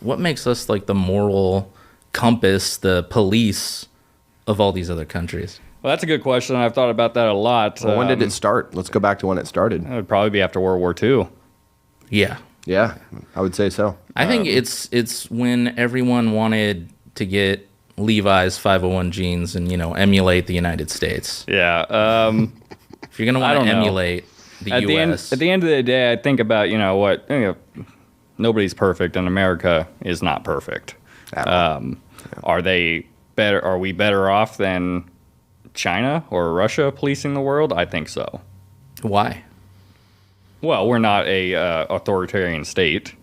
what makes us like the moral compass, the police of all these other countries? Well, that's a good question. I've thought about that a lot. Well, when did it start? Let's go back to when it started. It would probably be after World War II. Yeah. Yeah, I would say so. I think it's when everyone wanted to get Levi's 501 jeans and, emulate the United States. Yeah. If you're going to want to emulate the U.S. At the end of the day, I think about, nobody's perfect, and America is not perfect. Are they better? Are we better off than China or Russia policing the world? I think so. Why? Well, we're not a authoritarian state.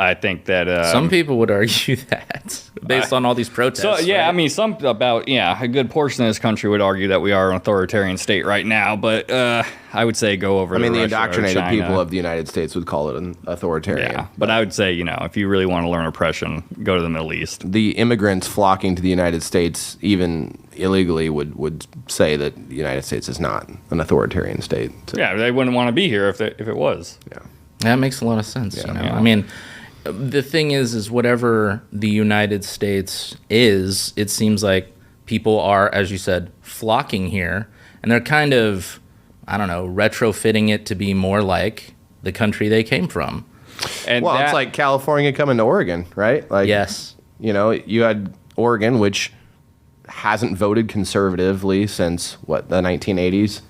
I think that some people would argue that based on all these protests. So yeah, right? I mean, a good portion of this country would argue that we are an authoritarian state right now. But I would say go over. I mean, to the Russia or indoctrinated China. people of the United States would call it an authoritarian. Yeah, but I would say if you really want to learn oppression, go to the Middle East. The immigrants flocking to the United States, even illegally, would say that the United States is not an authoritarian state. So, Yeah, they wouldn't want to be here if it was. yeah. That makes a lot of sense. Yeah. I mean, the thing is whatever the United States is, it seems like people are, as you said, flocking here, and they're kind of, I don't know, retrofitting it to be more like the country they came from. And Well, it's like California coming to Oregon, right? Like, Yes. You had Oregon, which hasn't voted conservatively since, the 1980s?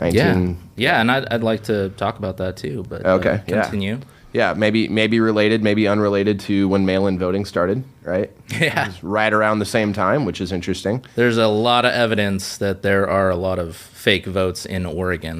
Yeah, and I'd like to talk about that too, but Okay, yeah. continue. Yeah, maybe related, maybe unrelated to when mail-in voting started, right? Yeah. It was right around the same time, which is interesting. There's a lot of evidence that there are a lot of fake votes in Oregon.